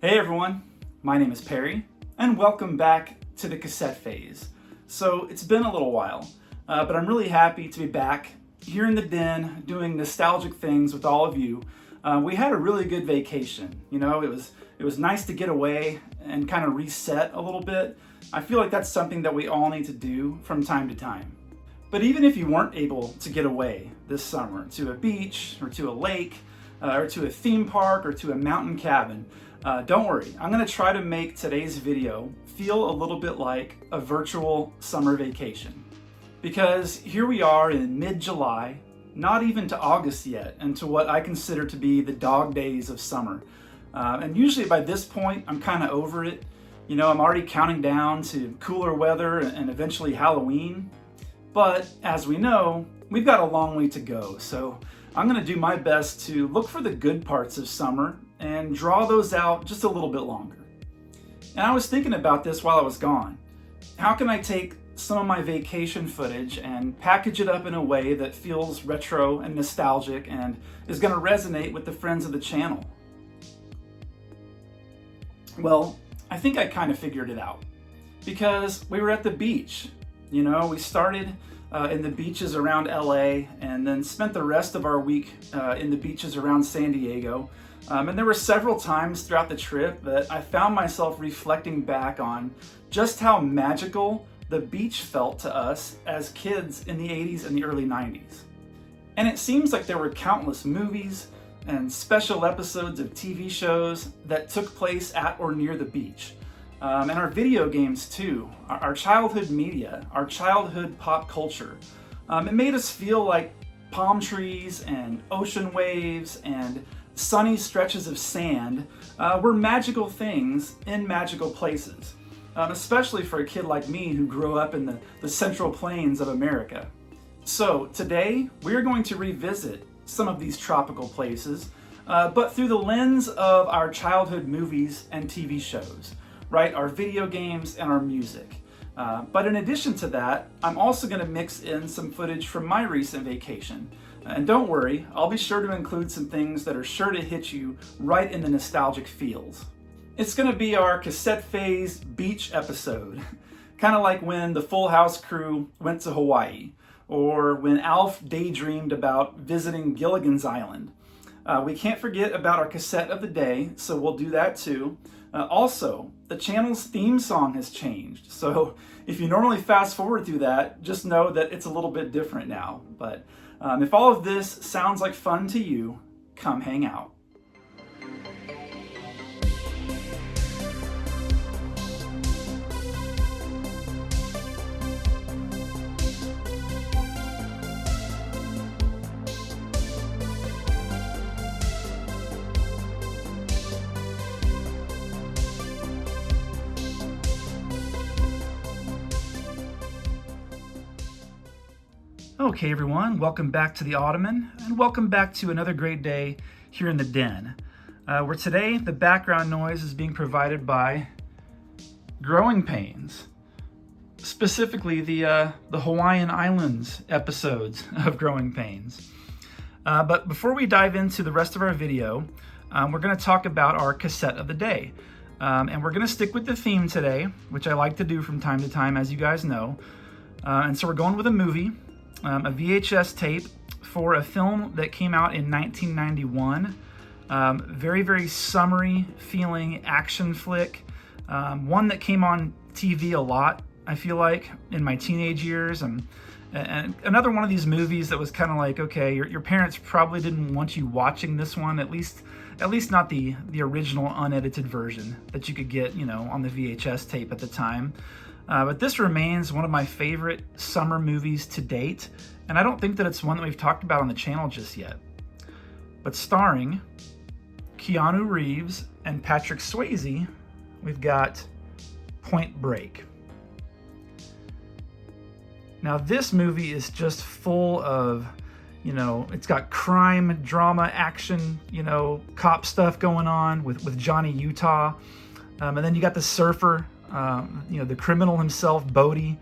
Hey everyone, my name is Perry, and welcome back to the Cassette Phase. So it's been a little while, but I'm really happy to be back here in the den doing nostalgic things with all of you. We had a really good vacation. You know, it was nice to get away and kind of reset a little bit. I feel like that's something that we all need to do from time to time. But even if you weren't able to get away this summer to a beach or to a lake or to a theme park or to a mountain cabin, don't worry, I'm going to try to make today's video feel a little bit like a virtual summer vacation. Because here we are in mid-July, not even to August yet, and to what I consider to be the dog days of summer. And usually by this point, I'm kind of over it. You know, I'm already counting down to cooler weather and eventually Halloween. But as we know, we've got a long way to go. So I'm going to do my best to look for the good parts of summer and draw those out just a little bit longer. And I was thinking about this while I was gone. How can I take some of my vacation footage and package it up in a way that feels retro and nostalgic and is going to resonate with the friends of the channel? Well, I think I kind of figured it out. Because we were at the beach. You know, we started in the beaches around LA and then spent the rest of our week in the beaches around San Diego. And there were several times throughout the trip that I found myself reflecting back on just how magical the beach felt to us as kids in the 80s and the early 90s. And it seems like there were countless movies and special episodes of TV shows that took place at or near the beach. And our video games too, our childhood media, our childhood pop culture. It made us feel like palm trees and ocean waves and sunny stretches of sand were magical things in magical places, especially for a kid like me who grew up in the Central Plains of America. So today we're going to revisit some of these tropical places, but through the lens of our childhood movies and TV shows. Right, our video games and our music. But in addition to that, I'm also going to mix in some footage from my recent vacation. And don't worry, I'll be sure to include some things that are sure to hit you right in the nostalgic feels. It's going to be our Cassette Phase beach episode. Kind of like when the Full House crew went to Hawaii, or when Alf daydreamed about visiting Gilligan's Island. We can't forget about our cassette of the day, so we'll do that too. Also, the channel's theme song has changed, so if you normally fast forward through that, just know that it's a little bit different now. But if all of this sounds like fun to you, come hang out. Okay everyone, welcome back to the Ottoman, and welcome back to another great day here in the den, where today the background noise is being provided by Growing Pains, specifically the Hawaiian Islands episodes of Growing Pains. But before we dive into the rest of our video, we're going to talk about our cassette of the day. And we're going to stick with the theme today, which I like to do from time to time, as you guys know. And so we're going with a movie. A VHS tape for a film that came out in 1991. Very, very summery feeling action flick. One that came on TV a lot, I feel like, in my teenage years. And another one of these movies that was kind of like, okay, your parents probably didn't want you watching this one, at least not the original unedited version that you could get, you know, on the VHS tape at the time. But this remains one of my favorite summer movies to date, and I don't think that it's one that we've talked about on the channel just yet. But starring Keanu Reeves and Patrick Swayze, we've got Point Break. Now this movie is just full of, you know, it's got crime, drama, action, you know, cop stuff going on with Johnny Utah. And then you got the surfer, you know, the criminal himself, Bodie,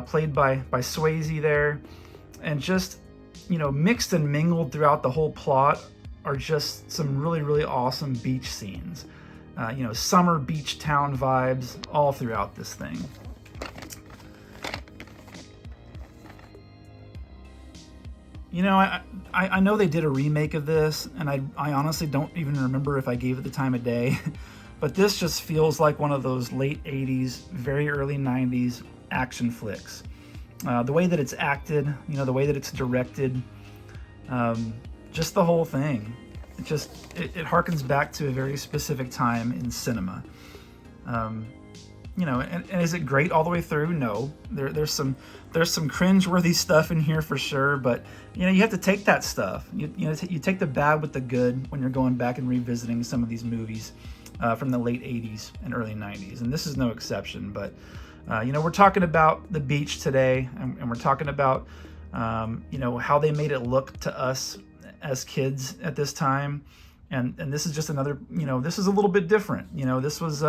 played by Swayze there. And just, you know, mixed and mingled throughout the whole plot are just some really, really awesome beach scenes. summer beach town vibes all throughout this thing. I know they did a remake of this, and I honestly don't even remember if I gave it the time of day, but this just feels like one of those late 80s, very early 90s action flicks. The way that it's acted, the way that it's directed, just the whole thing. It harkens back to a very specific time in cinema. And is it great all the way through? No. There's some cringe-worthy stuff in here for sure, but you have to take that stuff. You take the bad with the good when you're going back and revisiting some of these movies from the late 80s and early 90s, and this is no exception. But we're talking about the beach today, and we're talking about how they made it look to us as kids at this time, and this is just another, this is a little bit different. This was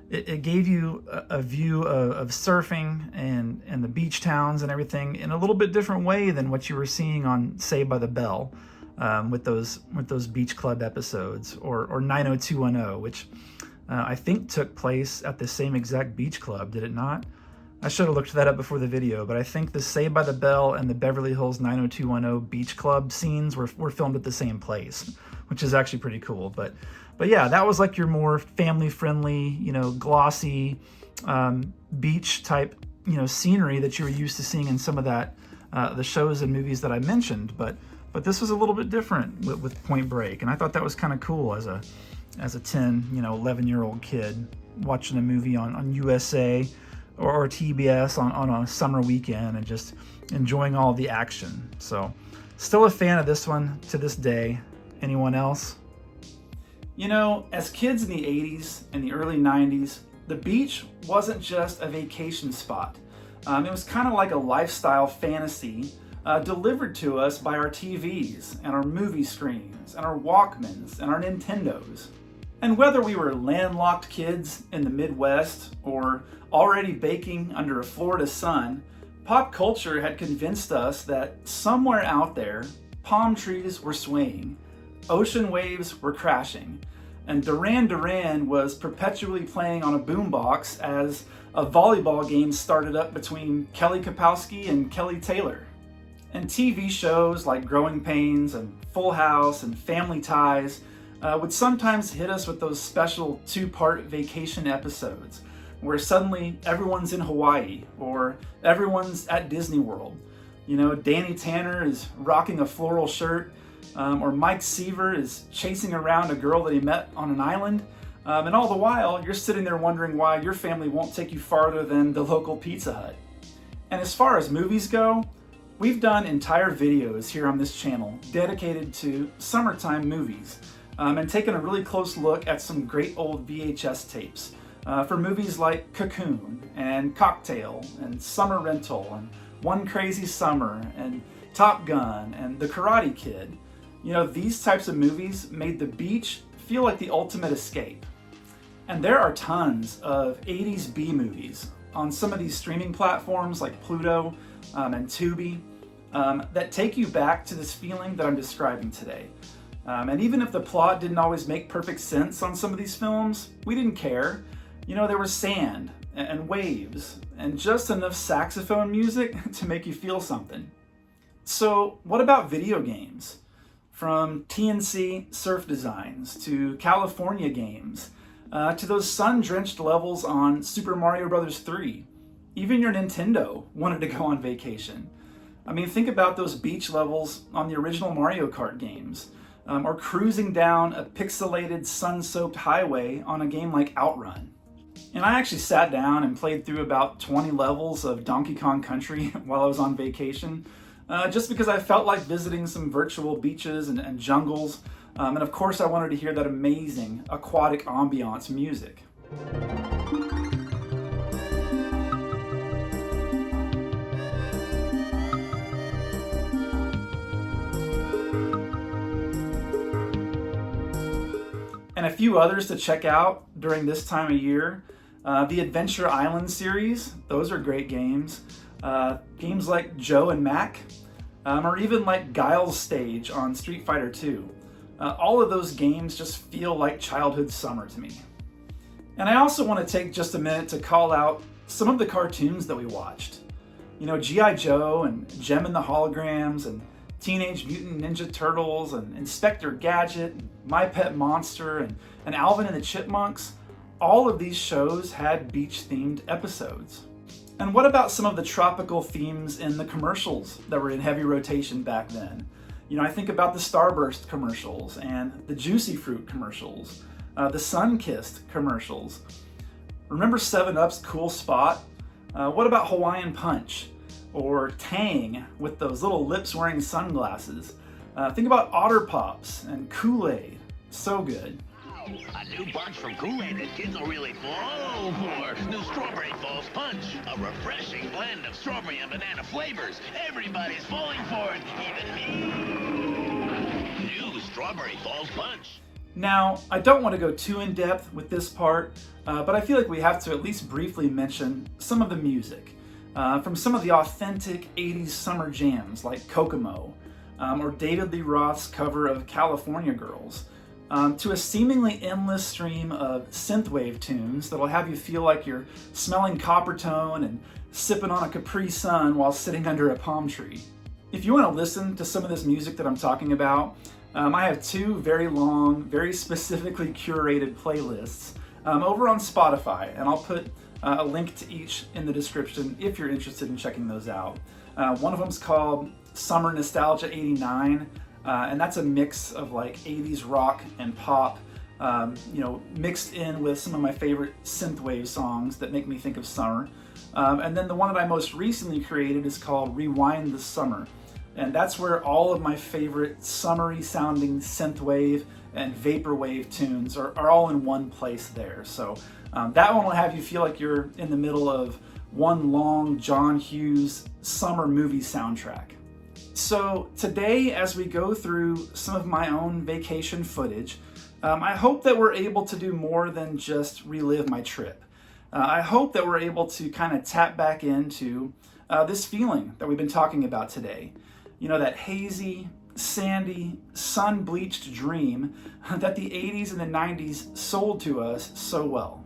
it gave you a view of surfing and the beach towns and everything in a little bit different way than what you were seeing on Saved by the Bell, with those beach club episodes, or 90210, which I think took place at the same exact beach club, did it not? I should have looked that up before the video, but I think the Saved by the Bell and the Beverly Hills 90210 beach club scenes were filmed at the same place, which is actually pretty cool. But yeah, that was like your more family-friendly, glossy beach type, scenery that you were used to seeing in some of that the shows and movies that I mentioned. But this was a little bit different with Point Break, and I thought that was kind of cool as a 10, 11-year-old kid watching a movie on USA or TBS on a summer weekend and just enjoying all the action. So still a fan of this one to this day. Anyone else? As kids in the 80s and the early 90s, the beach wasn't just a vacation spot. It was kind of like a lifestyle fantasy delivered to us by our TVs and our movie screens and our Walkmans and our Nintendos. And whether we were landlocked kids in the Midwest or already baking under a Florida sun, pop culture had convinced us that somewhere out there, palm trees were swaying, ocean waves were crashing, and Duran Duran was perpetually playing on a boombox as a volleyball game started up between Kelly Kapowski and Kelly Taylor. And TV shows like Growing Pains and Full House and Family Ties would sometimes hit us with those special 2-part vacation episodes where suddenly everyone's in Hawaii or everyone's at Disney World. Danny Tanner is rocking a floral shirt, or Mike Seaver is chasing around a girl that he met on an island, and all the while you're sitting there wondering why your family won't take you farther than the local Pizza Hut. And as far as movies go, we've done entire videos here on this channel dedicated to summertime movies, and taken a really close look at some great old VHS tapes for movies like Cocoon and Cocktail and Summer Rental and One Crazy Summer and Top Gun and The Karate Kid. These types of movies made the beach feel like the ultimate escape. And there are tons of 80s B movies on some of these streaming platforms like Pluto and Tubi that take you back to this feeling that I'm describing today. And even if the plot didn't always make perfect sense on some of these films, we didn't care. There was sand and waves and just enough saxophone music to make you feel something. So what about video games? From TNC surf designs to California games, to those sun-drenched levels on Super Mario Bros. 3. Even your Nintendo wanted to go on vacation. Think about those beach levels on the original Mario Kart games. Or cruising down a pixelated sun-soaked highway on a game like Outrun. And I actually sat down and played through about 20 levels of Donkey Kong Country while I was on vacation, just because I felt like visiting some virtual beaches and jungles, and of course I wanted to hear that amazing aquatic ambiance music. And a few others to check out during this time of year. The Adventure Island series, those are great games. Games like Joe and Mac, or even like Guile's stage on Street Fighter 2. All of those games just feel like childhood summer to me. And I also want to take just a minute to call out some of the cartoons that we watched. G.I. Joe and Gem and the Holograms and Teenage Mutant Ninja Turtles and Inspector Gadget, and My Pet Monster and Alvin and the Chipmunks. All of these shows had beach-themed episodes. And what about some of the tropical themes in the commercials that were in heavy rotation back then? I think about the Starburst commercials and the Juicy Fruit commercials, the Sun-Kissed commercials. Remember 7-Up's Cool Spot? What about Hawaiian Punch? Or Tang with those little lips-wearing sunglasses? Think about Otter Pops and Kool-Aid. So good. A new bunch from Kool-Aid that kids will really fall for. New Strawberry Falls Punch. A refreshing blend of strawberry and banana flavors. Everybody's falling for it, even me. New Strawberry Falls Punch. Now, I don't want to go too in-depth with this part, but I feel like we have to at least briefly mention some of the music from some of the authentic 80s summer jams like Kokomo, or David Lee Roth's cover of California Girls, to a seemingly endless stream of synthwave tunes that'll have you feel like you're smelling Coppertone and sipping on a Capri Sun while sitting under a palm tree. If you want to listen to some of this music that I'm talking about, I have two very long, very specifically curated playlists over on Spotify, and I'll put a link to each in the description if you're interested in checking those out. One of them is called Summer Nostalgia 89, and that's a mix of like 80s rock and pop, mixed in with some of my favorite synthwave songs that make me think of summer. And then the one that I most recently created is called Rewind the Summer. And that's where all of my favorite summery sounding synthwave and vaporwave tunes are all in one place there. So that one will have you feel like you're in the middle of one long John Hughes summer movie soundtrack. So today, as we go through some of my own vacation footage, I hope that we're able to do more than just relive my trip. I hope that we're able to kind of tap back into this feeling that we've been talking about today. That hazy, sandy, sun-bleached dream that the 80s and the 90s sold to us so well.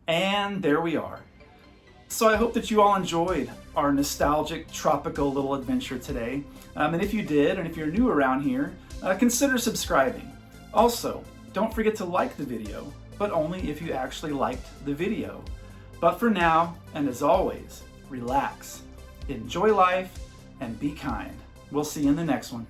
And there we are. So I hope that you all enjoyed our nostalgic, tropical little adventure today. And if you did, and if you're new around here, consider subscribing. Also, don't forget to like the video, but only if you actually liked the video. But for now, and as always, relax, enjoy life, and be kind. We'll see you in the next one.